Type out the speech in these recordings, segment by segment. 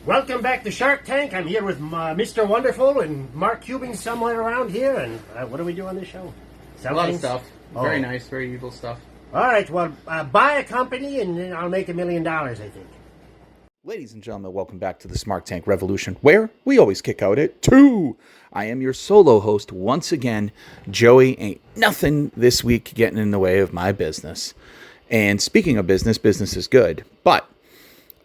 Welcome back to Shark Tank. I'm here with Mr. Wonderful and Mark Cuban somewhere around here. And what do we do on this show? A lot of stuff. Very nice, very evil stuff. All right, well, buy a company and then I'll make $1 million, I think. Ladies and gentlemen, welcome back to the Smark Tank Revolution, where we always kick out at 2. I am your solo host once again. Joey. Ain't nothing this week getting in the way of my business. And speaking of business, business is good. But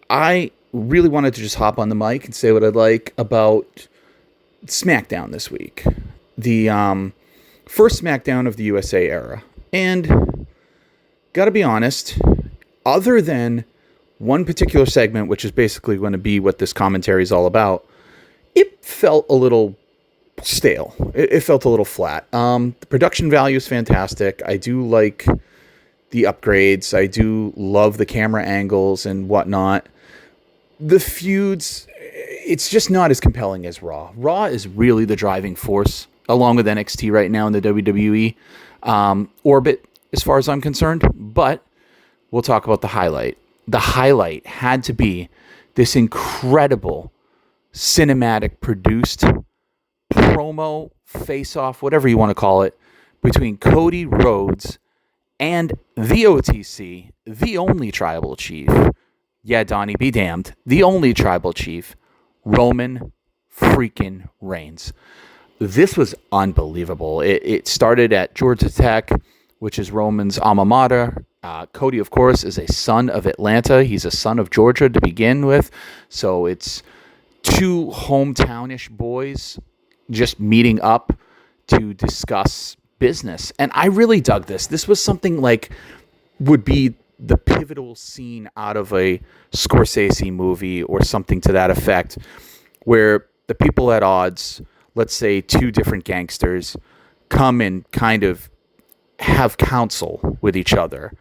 I really wanted to just hop on the mic and say what I'd like about Smackdown this week. The first Smackdown of the USA era. And gotta be honest, other than one particular segment, which is basically going to be what this commentary is all about, it felt a little stale. It felt a little flat. The production value is fantastic. I do like the upgrades. I do love the camera angles and whatnot. The feuds, it's just not as compelling as Raw. Raw is really the driving force, along with NXT right now in the WWE orbit, as far as I'm concerned. But we'll talk about the highlight. The highlight had to be this incredible cinematic produced promo face-off, whatever you want to call it, between Cody Rhodes and the OTC, the only tribal chief. Yeah, Donnie, be damned. The only tribal chief, Roman freaking Reigns. This was unbelievable. It started at Georgia Tech, which is Roman's alma mater. Cody, of course, is a son of Atlanta. He's a son of Georgia to begin with. So it's two hometownish boys just meeting up to discuss business. And I really dug this. This was something like would be the pivotal scene out of a Scorsese movie or something to that effect, where the people at odds, let's say two different gangsters, come and kind of have counsel with each other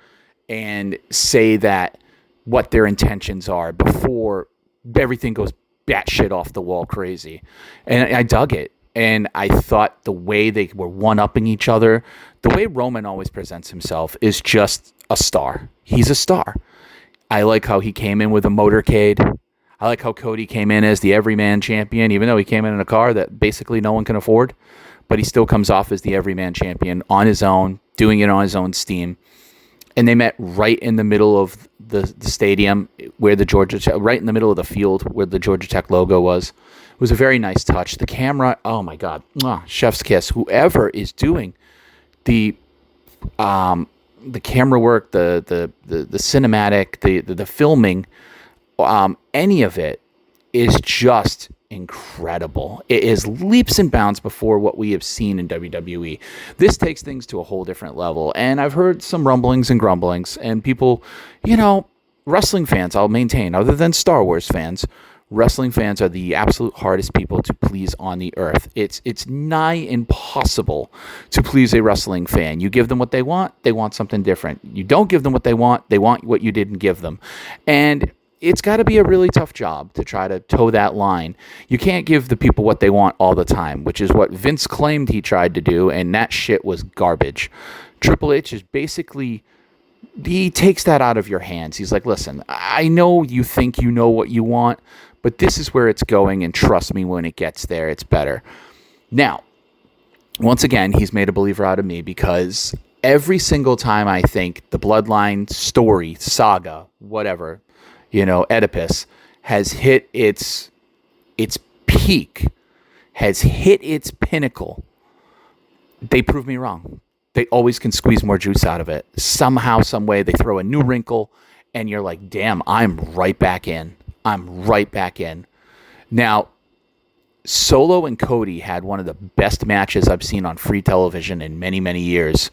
and say that what their intentions are before everything goes batshit off the wall crazy. And I dug it. And I thought the way they were one-upping each other, the way Roman always presents himself is just a star. He's a star. I like how he came in with a motorcade. I like how Cody came in as the everyman champion, even though he came in a car that basically no one can afford. But he still comes off as the everyman champion on his own, doing it on his own steam. And they met right in the middle of the stadium where the Georgia Tech, right in the middle of the field where the Georgia Tech logo was. It was a very nice touch. The camera, oh my God, chef's kiss. Whoever is doing the camera work, the cinematic, the filming, any of it is just incredible. It is leaps and bounds before what we have seen in WWE. This takes things to a whole different level. And I've heard some rumblings and grumblings, and people, wrestling fans, I'll maintain, other than Star Wars fans, wrestling fans are the absolute hardest people to please on the earth. It's nigh impossible to please a wrestling fan. You give them what they want something different. You don't give them what they want what you didn't give them. And it's got to be a really tough job to try to toe that line. You can't give the people what they want all the time, which is what Vince claimed he tried to do, and that shit was garbage. Triple H is basically, he takes that out of your hands. He's like, listen, I know you think you know what you want, but this is where it's going, and trust me, when it gets there, it's better. Now, once again, he's made a believer out of me, because every single time I think the Bloodline story, saga, whatever, Oedipus has hit its peak, has hit its pinnacle, they prove me wrong. They always can squeeze more juice out of it. Somehow, some way, they throw a new wrinkle, and you're like, damn, I'm right back in. Now, Solo and Cody had one of the best matches I've seen on free television in many, many years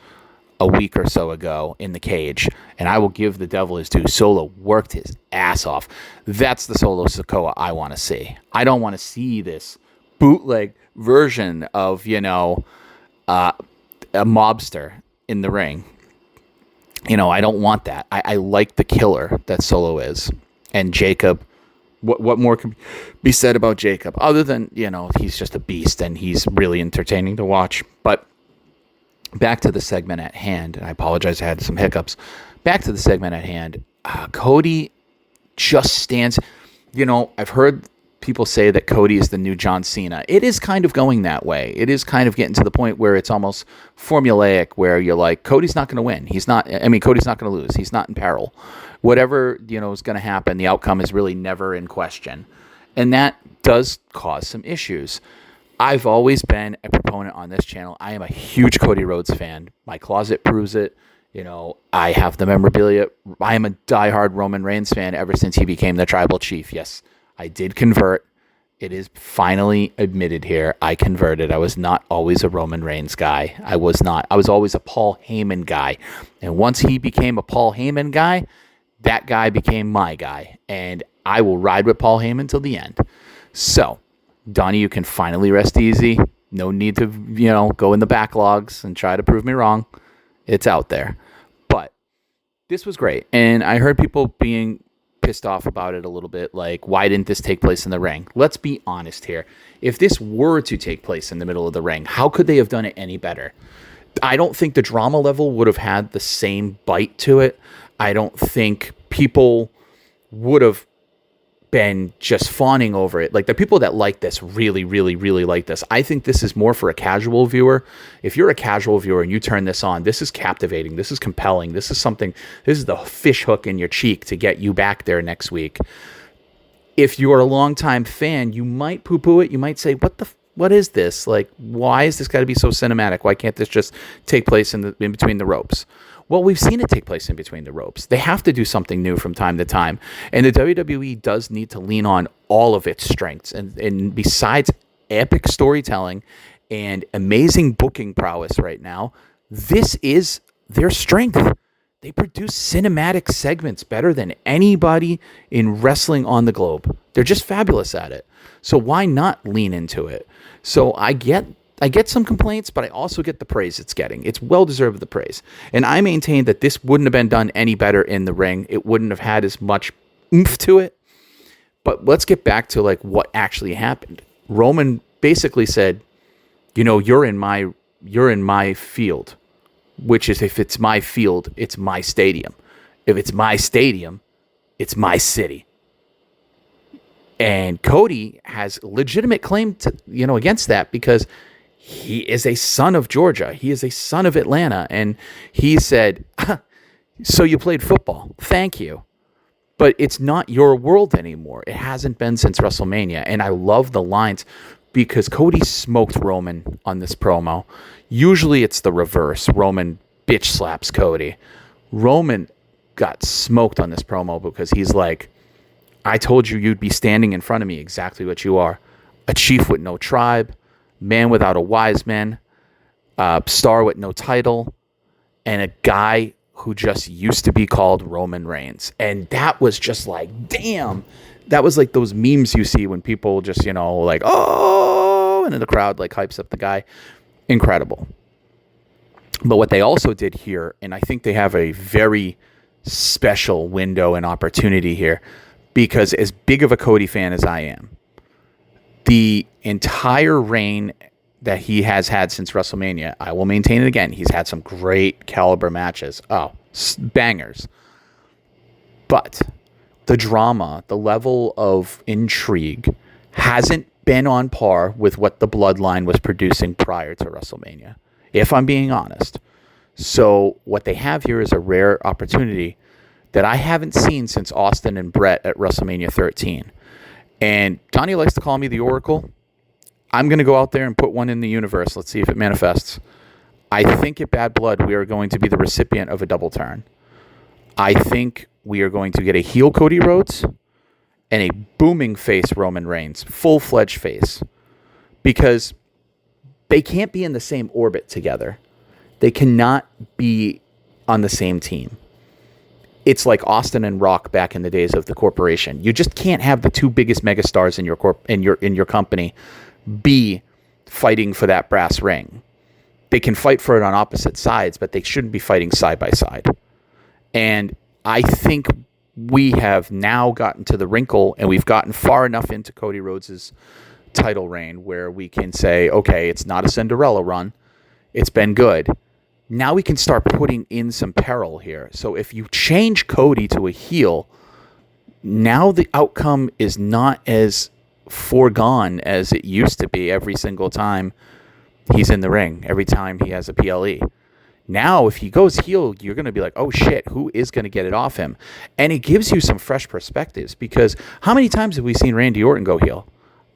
a week or so ago in the cage. And I will give the devil his due. Solo worked his ass off. That's the Solo Sikoa I want to see. I don't want to see this bootleg version of, a mobster in the ring. I don't want that. I like the killer that Solo is. And Jacob, what more can be said about Jacob other than, he's just a beast and he's really entertaining to watch. But back to the segment at hand, and I apologize, I had some hiccups. Back to the segment at hand. Cody just stands, I've heard people say that Cody is the new John Cena. It is kind of going that way. It is kind of getting to the point where it's almost formulaic, where you're like, Cody's not going to win. Cody's not going to lose. He's not in peril. Whatever, is going to happen, the outcome is really never in question. And that does cause some issues. I've always been a proponent on this channel. I am a huge Cody Rhodes fan. My closet proves it. I have the memorabilia. I am a diehard Roman Reigns fan ever since he became the tribal chief. Yes, I did convert. It is finally admitted here. I converted. I was not always a Roman Reigns guy. I was not. I was always a Paul Heyman guy. And once he became a Paul Heyman guy, that guy became my guy. And I will ride with Paul Heyman till the end. So, Donnie, you can finally rest easy. No need to, go in the backlogs and try to prove me wrong. It's out there. But this was great. And I heard people being pissed off about it a little bit. Like, why didn't this take place in the ring? Let's be honest here. If this were to take place in the middle of the ring, how could they have done it any better? I don't think the drama level would have had the same bite to it. I don't think people would have been just fawning over it. Like, the people that like this really, really, really like this. I think this is more for a casual viewer. If you're a casual viewer and you turn this on, this is captivating. This is compelling. This is the fish hook in your cheek to get you back there next week. If you're a longtime fan, you might poo-poo it. You might say, what is this? Like, why is this got to be so cinematic? Why can't this just take place in between the ropes? Well, we've seen it take place in between the ropes. They have to do something new from time to time. And the WWE does need to lean on all of its strengths. And besides epic storytelling and amazing booking prowess right now, this is their strength. They produce cinematic segments better than anybody in wrestling on the globe. They're just fabulous at it. So why not lean into it? So I get some complaints, but I also get the praise it's getting. It's well-deserved, the praise. And I maintain that this wouldn't have been done any better in the ring. It wouldn't have had as much oomph to it. But let's get back to like what actually happened. Roman basically said, you're in my field, which is, if it's my field, it's my stadium. If it's my stadium, it's my city. And Cody has legitimate claim to, against that, because he is a son of Georgia. He is a son of Atlanta. And he said, so you played football. Thank you. But it's not your world anymore. It hasn't been since WrestleMania. And I love the lines, because Cody smoked Roman on this promo. Usually it's the reverse. Roman bitch slaps Cody. Roman got smoked on this promo because he's like, I told you you'd be standing in front of me, exactly what you are. A chief with no tribe, man without a wise man, star with no title, and a guy who just used to be called Roman Reigns. And that was just like, damn. That was like those memes you see when people just, like, oh, and then the crowd like hypes up the guy. Incredible. But what they also did here, and I think they have a very special window and opportunity here, because as big of a Cody fan as I am, the entire reign that he has had since WrestleMania, I will maintain it again. He's had some great caliber matches. Oh, bangers. But the drama, the level of intrigue hasn't been on par with what the Bloodline was producing prior to WrestleMania, if I'm being honest. So what they have here is a rare opportunity that I haven't seen since Austin and Brett at WrestleMania 13. And Donnie likes to call me the Oracle. I'm going to go out there and put one in the universe. Let's see if it manifests. I think at Bad Blood, we are going to be the recipient of a double turn. I think we are going to get a heel Cody Rhodes and a booming face Roman Reigns, full-fledged face. Because they can't be in the same orbit together. They cannot be on the same team. It's like Austin and Rock back in the days of the corporation. You just can't have the two biggest megastars in your company be fighting for that brass ring. They can fight for it on opposite sides, but they shouldn't be fighting side by side. And I think we have now gotten to the wrinkle, and we've gotten far enough into Cody Rhodes' title reign where we can say, okay, it's not a Cinderella run. It's been good. Now we can start putting in some peril here. So if you change Cody to a heel, now the outcome is not as foregone as it used to be every single time he's in the ring, every time he has a PLE. Now, if he goes heel, you're going to be like, oh shit, who is going to get it off him? And it gives you some fresh perspectives, because how many times have we seen Randy Orton go heel?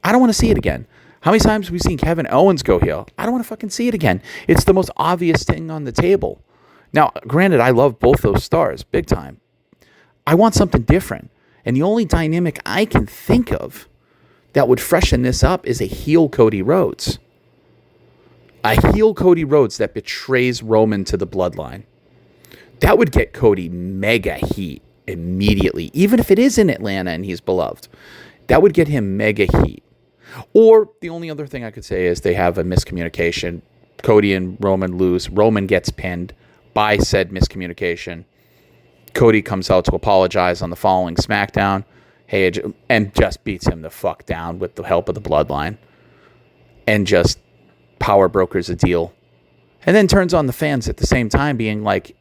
I don't want to see it again. How many times have we seen Kevin Owens go heel? I don't want to fucking see it again. It's the most obvious thing on the table. Now, granted, I love both those stars, big time. I want something different. And the only dynamic I can think of that would freshen this up is a heel Cody Rhodes. A heel Cody Rhodes that betrays Roman to the bloodline. That would get Cody mega heat immediately. Even if it is in Atlanta and he's beloved. That would get him mega heat. Or the only other thing I could say is they have a miscommunication. Cody and Roman lose. Roman gets pinned by said miscommunication. Cody comes out to apologize on the following Smackdown. And just beats him the fuck down with the help of the bloodline. And just power brokers a deal. And then turns on the fans at the same time being like,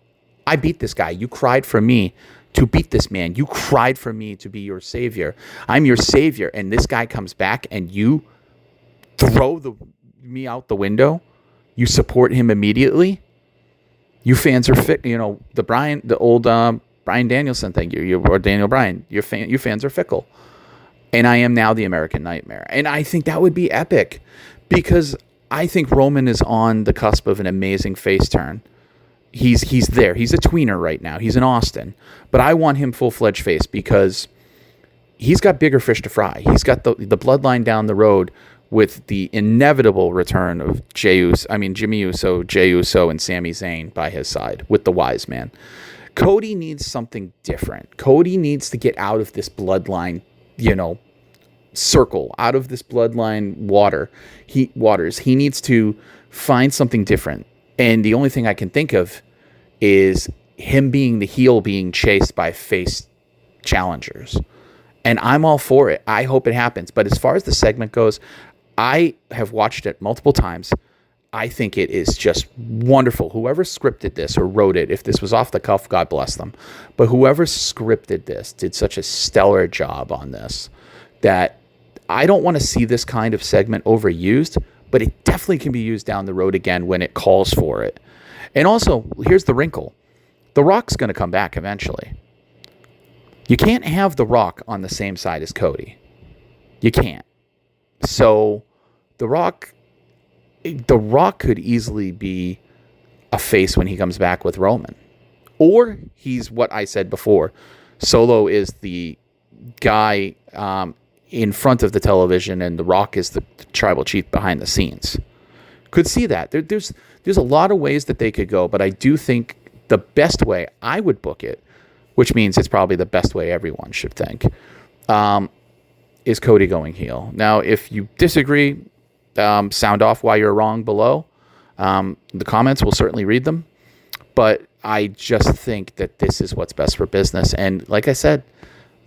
I beat this guy. You cried for me to beat this man. You cried for me to be your savior. I'm your savior. And this guy comes back and you throw me out the window. You support him immediately. You fans are the old Bryan Danielson thing. Or Daniel Bryan. You fans are fickle. And I am now the American Nightmare. And I think that would be epic, because I think Roman is on the cusp of an amazing face turn. He's there. He's a tweener right now. He's in Austin. But I want him full-fledged face, because he's got bigger fish to fry. He's got the bloodline down the road with the inevitable return of Jimmy Uso, Jey Uso, and Sami Zayn by his side with the wise man. Cody needs something different. Cody needs to get out of this bloodline, circle, out of this bloodline waters. He needs to find something different. And the only thing I can think of is him being the heel being chased by face challengers. And I'm all for it. I hope it happens. But as far as the segment goes, I have watched it multiple times. I think it is just wonderful. Whoever scripted this or wrote it, if this was off the cuff, God bless them. But whoever scripted this did such a stellar job on this that I don't want to see this kind of segment overused, but it definitely can be used down the road again when it calls for it. And also, here's the wrinkle. The Rock's going to come back eventually. You can't have The Rock on the same side as Cody. You can't. So, The Rock could easily be a face when he comes back with Roman. Or he's what I said before. Solo is the guy in front of the television, and The Rock is the tribal chief behind the scenes. Could see that. There's a lot of ways that they could go, but I do think the best way I would book it, which means it's probably the best way everyone should think, is Cody going heel. Now, if you disagree, sound off why you're wrong below. The comments, we'll certainly read them. But I just think that this is what's best for business. And like I said,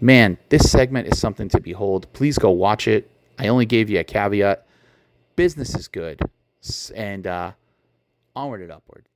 man, this segment is something to behold. Please go watch it. I only gave you a caveat. Business is good. And onward and upward.